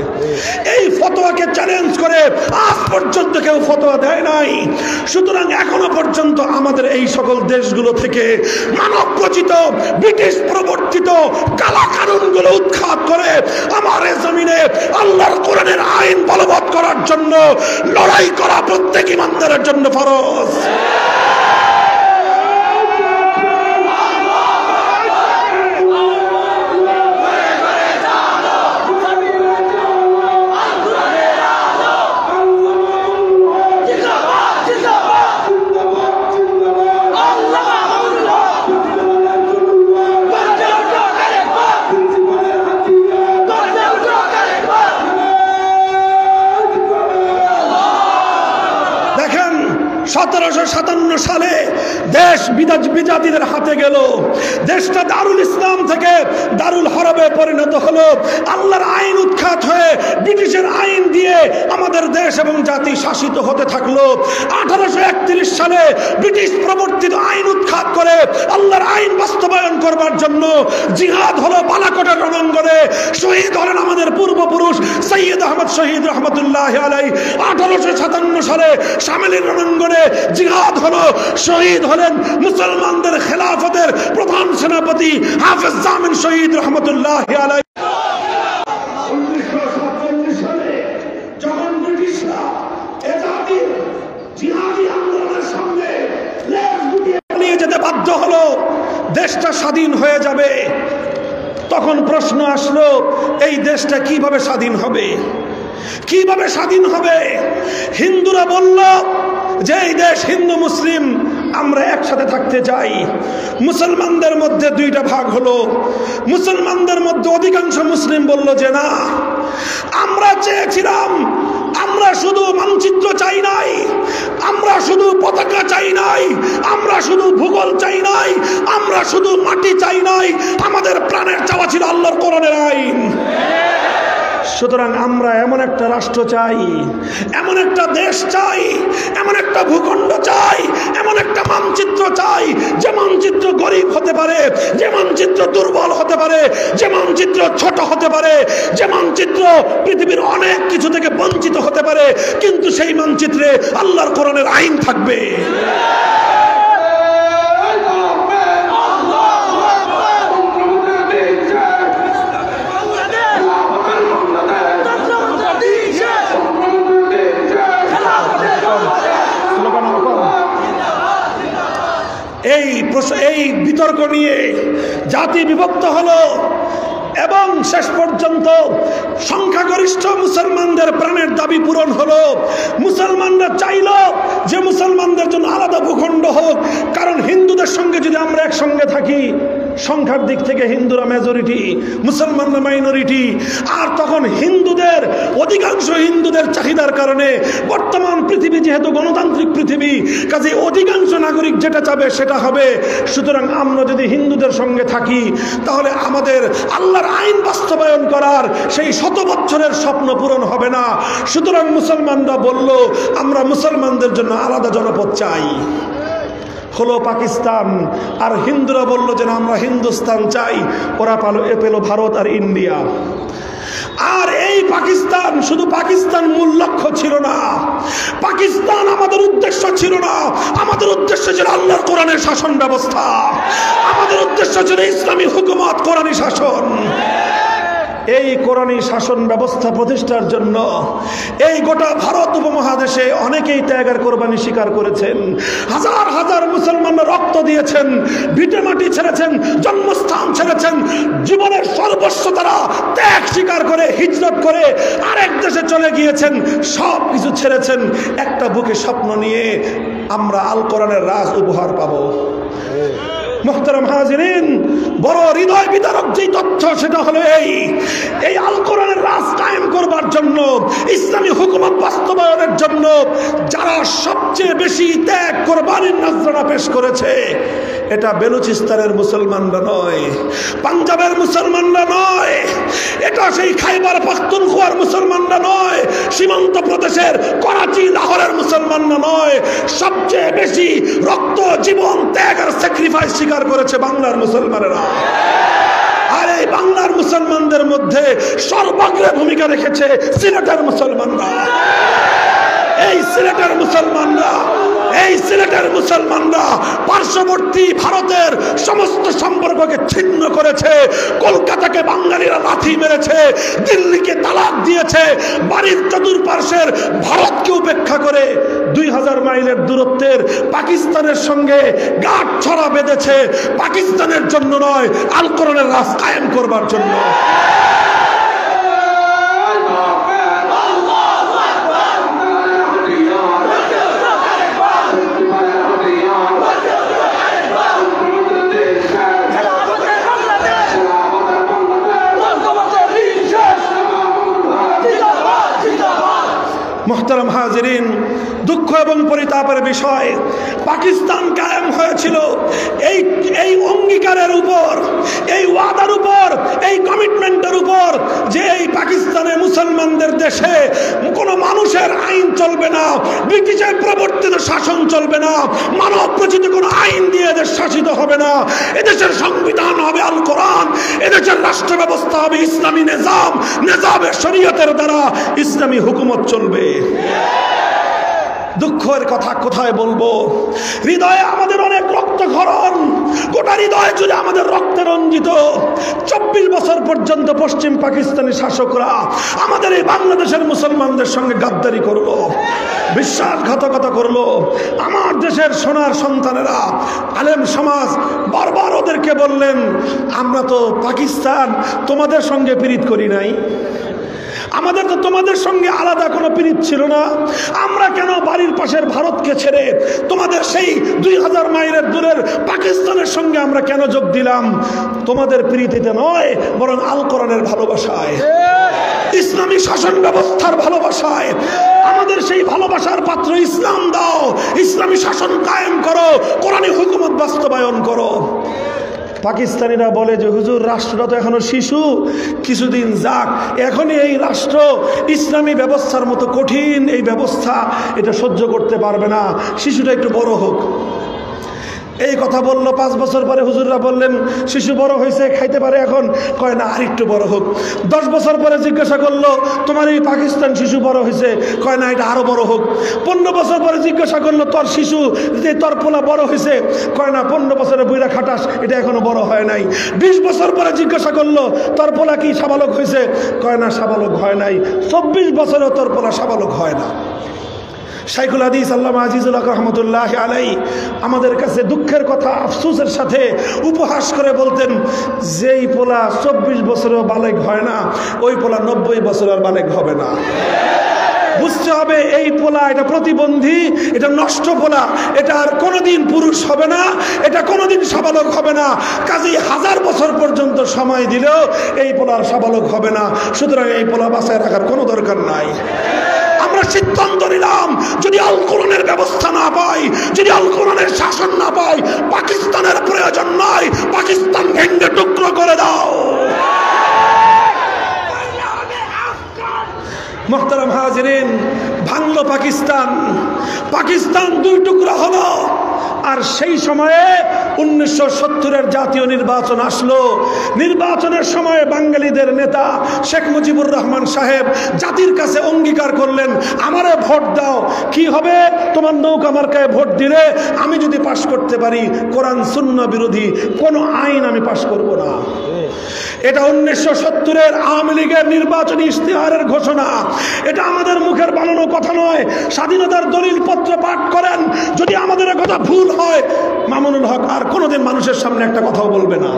এই ফতোয়াকে চ্যালেঞ্জ করে আজ পর্যন্ত কেউ ফতোয়া দেয় নাই। সুতরাং এখনো পর্যন্ত আমাদের এই সকল দেশগুলো থেকে মানব রচিত ব্রিটিশ প্রবর্তিত কালা কানুনগুলো উৎখাত করে আমার জমিনে আল্লাহর কোরআনের আইন বলবৎ করার জন্য লড়াই করা প্রত্যেক ঈমানদারের জন্য ফরজ। দেখেন 1757 সালে দেশ বিজাতিদের হাতে গেল, দেশটা দারুল ইসলাম থেকে দারুল হরবে পরিণত হলো। আল্লাহর আইন উৎখাত হয়ে ব্রিটিশের আইন দিয়ে আমাদের দেশ এবং জাতি শাসিত হতে থাকলো। 1831 সালে ব্রিটিশ প্রবর্তিত আইন উৎখাত করে আল্লাহর আইন বাস্তবায়ন করবার জন্য জিহাদ হলো বালাকোটের রণাঙ্গনে। শহীদ হলেন আমাদের পূর্বপুরুষ সৈয়দ আহমদ শহীদ রহমতুল্লাহ আলাই। 1857 সালে শামেলির রণাঙ্গনে জিহাদ হলো, শহীদ হলেন মুসলমানদের খেলাফতের প্রধান সেনাপতি হাফেজ জামিন শহীদ রহমতুল্লাহ আলাই। 1947 সালে যখন ব্রিটিশরা এ জাতির জিহাদি আন্দোলনের সামনে লেজ গুটিয়ে নিয়ে যেতে বাধ্য হলো, দেশটা স্বাধীন হয়ে যাবে, তখন প্রশ্ন আসলো এই দেশটা কিভাবে স্বাধীন হবে, কিভাবে স্বাধীন হবে? হিন্দুরা বলল যে এই দেশ হিন্দু মুসলিম আমরা একসাথে থাকতে চাই। মুসলমানদের মধ্যে দুইটা ভাগ হলো, মুসলমানদের মধ্যে অধিকাংশ মুসলিম বলল যে না, আমরা চেয়েছিলাম, আমরা শুধু মানচিত্র চাই নাই, আমরা শুধু পতাকা চাই নাই, আমরা শুধু ভূগোল চাই নাই, আমরা শুধু মাটি চাই নাই, আমাদের প্রাণের চাওয়া ছিল আল্লাহর কোরআনের আইন। সুতরাং আমরা এমন একটা রাষ্ট্র চাই, এমন একটা দেশ চাই, এমন একটা ভূখণ্ড চাই, এমন একটা মানচিত্র চাই যে মানচিত্র গরিব হতে পারে, যে মানচিত্র দুর্বল হতে পারে, যে মানচিত্র ছোট হতে পারে, যে মানচিত্র পৃথিবীর অনেক কিছু থেকে বঞ্চিত হতে পারে, কিন্তু সেই মানচিত্রে আল্লাহর কোরআনের আইন থাকবে। এই বিতর্ক নিয়ে জাতি বিভক্ত হলো এবং শেষ পর্যন্ত সংখ্যাগরিষ্ঠ মুসলমানদের প্রাণের দাবি পূরণ হলো। মুসলমানরা চাইল যে মুসলমানদের জন্য আলাদা ভূখণ্ড হোক, কারণ হিন্দুদের সঙ্গে যদি আমরা একসঙ্গে থাকি, সংখ্যার দিক থেকে হিন্দুরা মেজরিটি, মুসলমানরা মাইনরিটি, আর তখন হিন্দুদের অধিকাংশ হিন্দুদের চাহিদার কারণে বর্তমান পৃথিবী যেহেতু গণতান্ত্রিক পৃথিবী, কাজে অধিকাংশ নাগরিক যেটা চাবে সেটা হবে। সুতরাং আমরা যদি হিন্দুদের সঙ্গে থাকি তাহলে আমাদের আল্লাহর আইন বাস্তবায়ন করার সেই 100 বছরের স্বপ্ন পূরণ হবে না। সুতরাং মুসলমানরা বলল আমরা মুসলমানদের জন্য আলাদা জনপদ চাই, হলো পাকিস্তান। আর হিন্দুরা বলল যে না, আমরা হিন্দুস্তান চাই। ওরা পেল ভারত আর ইন্ডিয়া। আর এই পাকিস্তান, শুধু পাকিস্তান মূল লক্ষ্য ছিল না, পাকিস্তান আমাদের উদ্দেশ্য ছিল না। আমাদের উদ্দেশ্য ছিল আল্লাহর কোরআনের শাসন ব্যবস্থা, আমাদের উদ্দেশ্য ছিল ইসলামী হুকুমত, কোরআনী শাসন। এই কোরআনী শাসন ব্যবস্থা প্রতিষ্ঠার জন্য এই গোটা ভারত উপমহাদেশে অনেকেই ত্যাগের কোরবানি স্বীকার করেছেন। হাজার হাজার মুসলমানরা রক্ত দিয়েছেন, ভিটে মাটি ছেড়েছেন, জন্মস্থান ছেড়েছেন, জীবনের সর্বস্ব তারা ত্যাগ স্বীকার করে হিজরত করে আরেক দেশে চলে গিয়েছেন, সব কিছু ছেড়েছেন একটা বুকে স্বপ্ন নিয়ে আমরা আল কোরআনের রাজ উপহার পাবো। মুহতারাম হাজিরিন, বড় হৃদয় বিদারক যে তথ্য সেটা হলো এই আল কোরআনের রাজ কায়েম করবার জন্য, ইসলামী হুকুমত বাস্তবায়নের জন্য যারা সবচেয়ে বেশি ত্যাগ কোরবানির নজরানা পেশ করেছে, এটা বেলুচিস্তানের মুসলমানরা নয়, পাঞ্জাবের মুসলমানরা নয়, এটা সেই খাইবার পাখতুনখোয়ার মুসলমানরা নয়, সীমান্ত প্রদেশের করাচি লাহোরের মুসলমানরা নয়, সবচেয়ে বেশি রক্ত জীবন ত্যাগ আর স্যাক্রিফাইস স্বীকার করেছে বাংলার মুসলমানেরা। আর এই বাংলার মুসলমানদের মধ্যে সর্বাগ্রে ভূমিকা রেখেছে সিলেটের মুসলমানরা। এই সিলেটের মুসলমানরা পার্শ্ববর্তী ভারতের সমস্ত সম্পর্ককে ছিন্ন করেছে, কলকাতাকে বাঙালিরা লাথি মেরেছে, দিল্লিকে তালাক দিয়েছে, বাড়ির চতুর্পার্শ্বের ভারতকে উপেক্ষা করে 2000 মাইলের দূরত্বের পাকিস্তানের সঙ্গে গাঁট ছড়া বেঁধেছে, পাকিস্তানের জন্য নয়, আল কোরআনের রাজ কায়েম করবার জন্য। মুহতারাম হাজিরিন, দুঃখ এবং পরিতাপের বিষয়, পাকিস্তান কায়েম হয়েছিল এই অঙ্গীকারের উপর, এই ওয়াদার উপর, এই কমিটমেন্টের উপর যে এই পাকিস্তানে মুসলমানদের দেশে কোনো মানুষের আইন চলবে না, ব্রিটিশের প্রবর্তিত শাসন চলবে না, মানব রচিত কোনো আইন দিয়ে এদেশ শাসিত হবে না, এদেশের সংবিধান হবে আল কোরআন, এদেশের রাষ্ট্র ব্যবস্থা হবে ইসলামী নিজাম, নিজামের শরীয়তের দ্বারা ইসলামী হুকুমত চলবে। দুঃখের কথা কোথায় বলবো, হৃদয়ে আমাদের অনেক রক্তক্ষরণ, গোটা হৃদয় জুড়ে আমাদের রক্তে রঞ্জিত। 24 বছর পর্যন্ত পশ্চিম পাকিস্তানি শাসকরা আমাদের এই বাংলাদেশের মুসলমানদের সঙ্গে গাদ্দারি করলো, বিশ্বাসঘাতকতা করলো। আমার দেশের সোনার সন্তানেরা, আলেম সমাজ বারবার ওদেরকে বললেন, আমরা তো পাকিস্তান তোমাদের সঙ্গে পীড়িত করি নাই, আমাদের তো তোমাদের সঙ্গে আলাদা কোনো পীড়িত ছিল না, আমরা কেন বাড়ির পাশের ভারতকে ছেড়ে তোমাদের সেই 2000 মাইলের দূরের পাকিস্তানের সঙ্গে আমরা কেন যোগ দিলাম? তোমাদের প্রীতিতে নয়, বরং আল কোরআনের ভালোবাসায়, ইসলামী শাসন ব্যবস্থার ভালোবাসায়। আমাদের সেই ভালোবাসার পাত্র ইসলাম দাও, ইসলামী শাসন কায়েম করো, কোরআনী হুকুমত বাস্তবায়ন করো। পাকিস্তানিরা বলে যে হুজুর, রাষ্ট্রটা তো এখনো শিশু, কিছুদিন যাক, এখনই এই রাষ্ট্র ইসলামী ব্যবস্থার মতো কঠিন এই ব্যবস্থা এটা সহ্য করতে পারবে না, শিশুটা একটু বড় হোক। এই কথা বললো। 5 বছর পরে হুজুররা বললেন, শিশু বড় হয়েছে, খাইতে পারে এখন, কয় না আর একটু বড় হোক। 10 বছর পরে জিজ্ঞাসা করলো, তোমার এই পাকিস্তান শিশু বড় হয়েছে, কয় না এটা আরো বড় হোক। 15 বছর পরে জিজ্ঞাসা করলো, তোর শিশু যে তোর পোলা বড় হয়েছে, কয় না 15 বছরে বুইরা খাটাস, এটা এখনো বড় হয় নাই। 20 বছর পরে জিজ্ঞাসা করলো, তোর পোলা কি সাবালক হয়েছে, কয় না সাবালক হয় নাই। 24 বছরেও তোর পোলা সাবালক হয় না। শাইখুল হাদিস আল্লামা আজিজুল হক রহমতুল্লাহ আলাইহি আমাদের কাছে দুঃখের কথা আফসোসের সাথে উপহাস করে বলতেন, যেই পোলা 24 বছরেও বালেগ হয় না, ওই পোলা 90 বছরের বালেগ হবে না। বুঝতে হবে এই পোলা এটা প্রতিবন্ধী, এটা নষ্ট পোলা, এটা আর কোনোদিন পুরুষ হবে না, এটা কোনোদিন সাবালক হবে না। কাজেই 1000 বছর পর্যন্ত সময় দিলেও এই পোলার সাবালক হবে না। সুতরাং এই পোলা বাঁচায় রাখার কোনো দরকার নাই। আমরা সিদ্ধান্ত নিলাম, যদি আল কোরআনের ব্যবস্থা না পাই, যদি আল কোরআনের শাসন না পাই, পাকিস্তানের প্রয়োজন নাই, পাকিস্তান ভেঙে টুকরো করে দাও। মুহতারাম হাজিরিন, ভাঙলো পাকিস্তান, পাকিস্তান 2 টুকরা হলো। আর সেই সময়ে 1970-এর জাতীয় নির্বাচন আসলো। নির্বাচনের সময় বাঙালিদের নেতা শেখ মুজিবুর রহমান সাহেব জাতির কাছে অঙ্গীকার করলেন, আমারে ভোট দাও, কি হবে তোমার নৌকা মার্কায় ভোট দিলে আমি যদি পাশ করতে পারি কোরআন সুন্নাহ বিরোধী কোনো আইন আমি পাশ করব না। এটা 1970-এর আওয়ামী লীগের নির্বাচনী ইশতেহারের ঘোষণা। এটা আমাদের মুখের বানানো কথা নয়। স্বাধীনতার দলিল পত্র পাঠ করেন, যদি আমাদের কথা ভুল হয়, মামুনুল হক আর কোনোদিন মানুষের সামনে একটা কথাও বলবে না।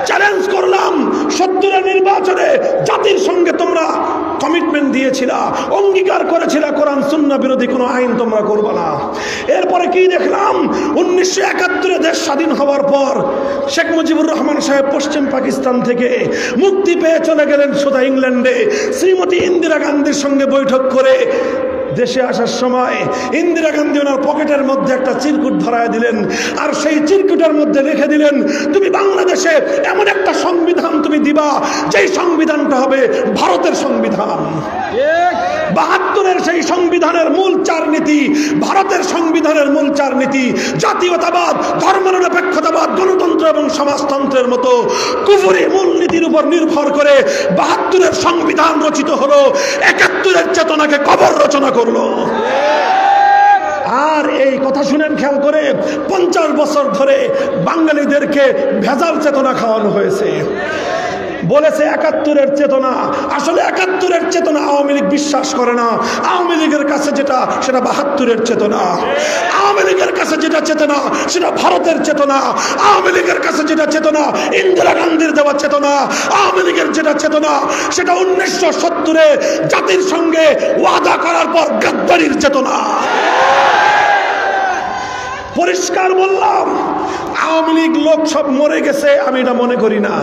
চ্যালেঞ্জ করলাম, 70-এর নির্বাচনে জাতির সঙ্গে তোমরা কমিটমেন্ট দিয়েছিল, অঙ্গীকার করেছিল কোরআন সুন্নাহ বিরোধী কোনো আইন তোমরা করবে না। এরপরে কি দেখলাম, 1971 দেশ স্বাধীন হওয়ার পর শেখ মুজিবুর রহমান সাহেব পশ্চিম পাকিস্তান থেকে মুক্তি পেয়ে চলে গেলেন সোজা ইংল্যান্ডে। শ্রীমতী ইন্দিরা গান্ধীর সঙ্গে বৈঠক করে দেশে আসার সময় ইন্দিরা গান্ধী ওনার পকেটের মধ্যে একটা চিরকুট ধরায় দিলেন, আর সেই চিরকুটের মধ্যে লিখে দিলেন, তুমি বাংলাদেশে এমন একটা সংবিধান তুমি দিবা যেই সংবিধানটা হবে ভারতের সংবিধান। 72-এর সেই সংবিধানের মূল 4 নীতি, ভারতের সংবিধানের মূল 4 নীতি, জাতীয়তাবাদ, ধর্মনিরপেক্ষতাবাদ, গণতন্ত্র এবং সমাজতন্ত্রের মতো কুফরি মূল নীতির উপর নির্ভর করে 72-এর সংবিধান রচিত হলো, 71-এর চেতনাকে কবর রচনা করলো। আর এই কথা শুনেন খেয়াল করে, 50 বছর ধরে বাঙালিদেরকে ভেজাল চেতনা খাওয়ানো হয়েছে। বলেছে 71-এর চেতনা, আসলে 71-এর চেতনা আওয়ামী লীগ বিশ্বাস করে না। আওয়ামী লীগের কাছে যেটা সেটা 72-এর চেতনা। আওয়ামী লীগের কাছে যেটা চেতনা সেটা ভারতের চেতনা। আওয়ামী লীগের কাছে যেটা চেতনা ইন্দিরা গান্ধীর দেওয়া চেতনা। আওয়ামী লীগের যেটা চেতনা সেটা 1970-এ জাতির সঙ্গে ওয়াদা করার পর গাদ্দারির চেতনা। পরিষ্কার বললাম, আওয়ামী লীগ লোক সব মরে গেছে আমি এটা মনে করি না।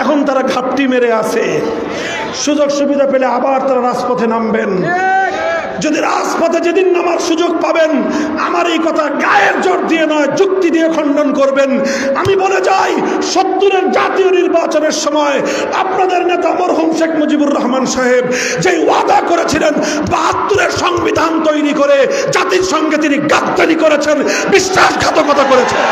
এখন তারা ঘাপটি মেরে আছে, সুযোগ সুবিধা পেলে আবার তারা রাজপথে নামবেন। যদি রাজপথে যেদিন নামার সুযোগ পাবেন, আমার এই কথা গায়ের জোর দিয়ে নয়, যুক্তি দিয়ে খণ্ডন করবেন। আমি বলে যাই, 70-এর জাতীয় নির্বাচনের সময় আপনাদের নেতা মরহুম শেখ মুজিবুর রহমান সাহেব যে ওয়াদা করেছিলেন, 72-এর সংবিধান তৈরি করে জাতির সঙ্গে তিনি গাদ্দারি করেছেন, বিশ্বাসঘাতকতা করেছেন।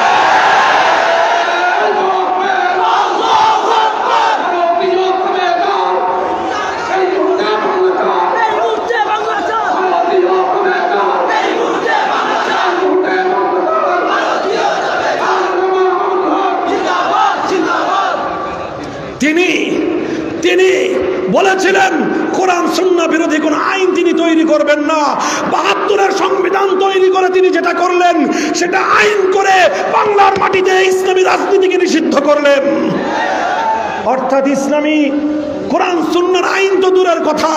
তিনি বলেছিলেন কোরআন সুন্নাহ বিরোধী কোন আইন তিনি তৈরি করবেন না। 72-এর সংবিধান তৈরি করে তিনি যেটা করলেন সেটা আইন করে বাংলার মাটিতে ইসলামী রাজনীতিকে নিষিদ্ধ করলেন। অর্থাৎ ইসলামী কোরআন সুন্নাহর আইন তো দূরের কথা,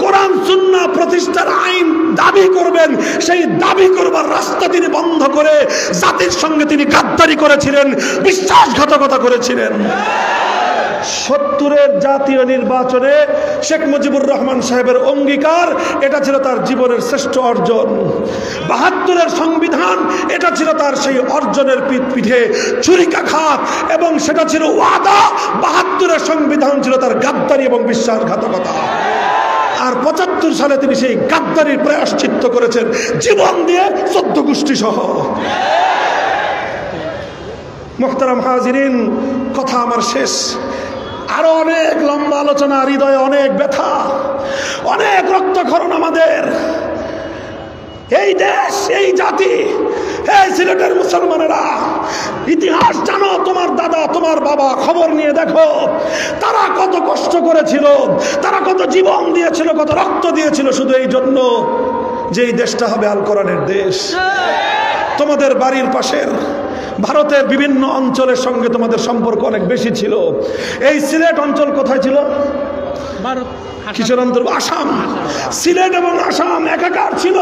কোরআন সুন্নাহ প্রতিষ্ঠার আইন দাবি করবেন, সেই দাবি করবার রাস্তা তিনি বন্ধ করে জাতির সঙ্গে তিনি গাদ্দারি করেছিলেন, বিশ্বাসঘাতকতা করেছিলেন। 70-এর জাতীয় নির্বাচনে শেখ মুজিবুর রহমান সাহেবের অঙ্গীকার, এটা ছিল তার জীবনের শ্রেষ্ঠ অর্জন। 72-এর সংবিধান, এটা ছিল তার সেই অর্জনের পিঠে ছুরিকাঘাত, এবং সেটা ছিল ওয়াদা। 72-এর সংবিধান ছিল তার গাদ্দারি এবং বিশ্বাসঘাতকতা। আর 75 সালে তিনি সেই গাদ্দারির প্রায়শ্চিত্ত করেছেন জীবন দিয়ে, 14 গোষ্ঠী সহ। মুহতারাম হাজিরিন, কথা আমার শেষ। আরো অনেক লম্বা আলোচনা, হৃদয়ে অনেক ব্যথা, অনেক রক্তক্ষরণ আমাদের। এই দেশ, এই জাতি, এই সিলেটের মুসলমানেরা, ইতিহাস জানো, তোমার দাদা তোমার বাবা, খবর নিয়ে দেখো তারা কত কষ্ট করেছিল, তারা কত জীবন দিয়েছিল, কত রক্ত দিয়েছিল শুধু এই জন্য যে এই দেশটা হবে আল কোরআনের দেশ। তোমাদের বাড়ির পাশের ভারতের বিভিন্ন অঞ্চলের সঙ্গে তোমাদের সম্পর্ক অনেক বেশি ছিল। এই সিলেট অঞ্চল কোথায় ছিল? কিসের অন্তর? আসাম। সিলেট এবং আসাম একাকার ছিল।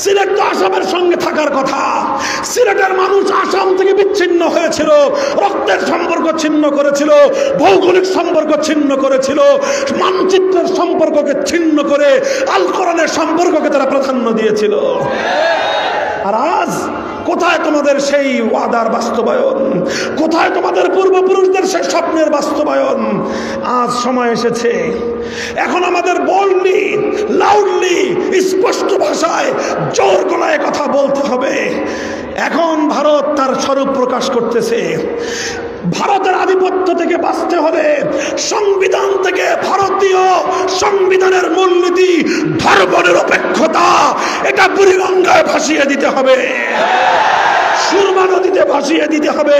সিলেট তো আসামের সঙ্গে থাকার কথা। সিলেটের মানুষ আসাম থেকে বিচ্ছিন্ন হয়েছিল, রক্তের সম্পর্ক ছিন্ন করেছিল, ভৌগোলিক সম্পর্ক ছিন্ন করেছিল, মানচিত্রের সম্পর্ককে ছিন্ন করে আল কোরআনের সম্পর্ককে তারা প্রাধান্য দিয়েছিল। আর আজ কোথায় তোমাদের সেই ওয়াদার বাস্তবায়ন? কোথায় তোমাদের পূর্বপুরুষদের সেই স্বপ্নের বাস্তবায়ন? আজ সময় এসেছে, এখন আমাদের বোল্ডলি, লাউডলি, স্পষ্ট ভাষায়, জোর গলায় কথা বলতে হবে। এখন ভারত তার স্বরূপ প্রকাশ করতেছে। ভারতের আধিপত্য থেকে বাঁচতে হলে সংবিধান থেকে ভারতীয় সংবিধানের মূলনীতি ধর্মনিরপেক্ষতা, এটা বুড়িগঙ্গায় ভাসিয়ে দিতে হবে, সুরমা নদীতে ভাসিয়ে দিতে হবে,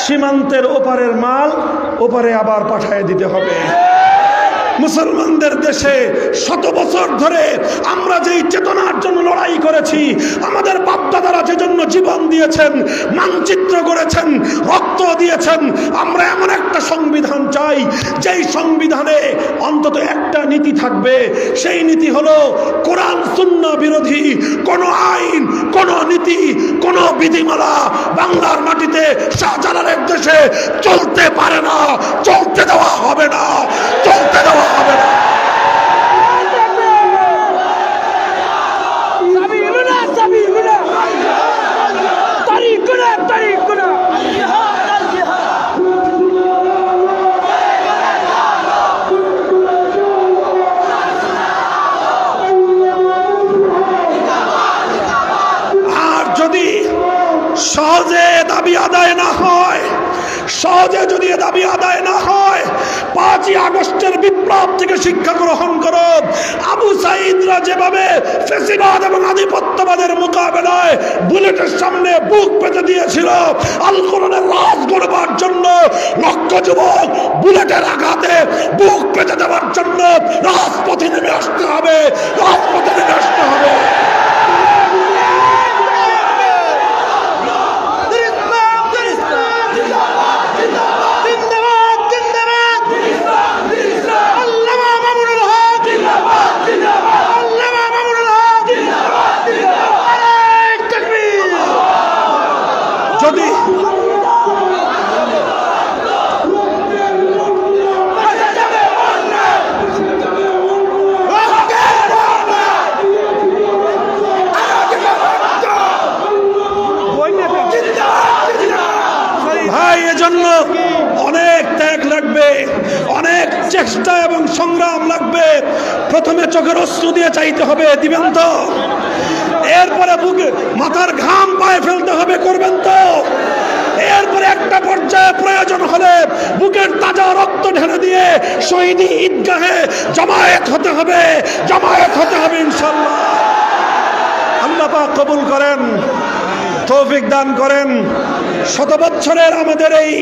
সীমান্তের ওপারের মাল ওপারে আবার পাঠিয়ে দিতে হবে। মুসলমানদের দেশে 100 বছর ধরে আমরা যেই চেতনার জন্য লড়াই করেছি, আমাদের বাপদাদারা যে জন্য জীবন জীবন দিয়েছেন, মানচিত্র গড়েছেন, রক্ত দিয়েছেন। আমরা এমন একটা সংবিধান চাই যেই সংবিধানে অন্তত একটা নীতি থাকবে, সেই নীতি হলো কোরআন সুন্নাহ বিরোধী কোন আইন, কোন নীতি, কোন বিধিমালা বাংলার মাটিতে শাহজালালের দেশে চলতে পারে না, চলতে দেওয়া হবে না, চলতে দেওয়া হবে না। সহজে দাবি আদায় না হয়, সহজে যদি দাবি আদায় না হয়, 5ই আগস্টের বিপ্লব থেকে শিক্ষা গ্রহণ করো। আবু সাঈদরা যেভাবে ফ্যাসিবাদ এবং আধিপত্যবাদের মোকাবেলায় বুলেটের সামনে বুক পেতে দিয়েছিল, আল কোরআনের রাজ গড়বার জন্য লক্ষ যুবক বুলেটের আঘাতে বুক পেতে দেওয়ার জন্য রাজপথে নেমে আসতে হবে, রাজপথে নেমে আসতে হবে। জন্য অনেক ত্যাগ লাগবে, অনেক চেষ্টা এবং সংগ্রাম লাগবে। প্রথমে চোখের অশ্রু দিয়ে চাইতে হবে, দিবেন তো? এরপরে বুকে মাথার ঘাম পায়ে ফেলতে হবে, করবেন তো? এরপরে একটা পর্যায়ে প্রয়োজন হলে বুকের তাজা রক্ত ঢেলে দিয়ে শহীদি ঈদগাহে জামায়াত হতে হবে, জামায়াত হতে হবে ইনশাআল্লাহ। আল্লাহ পাক কবুল করেন, তৌফিক দান করেন। শত বছরের আমাদের এই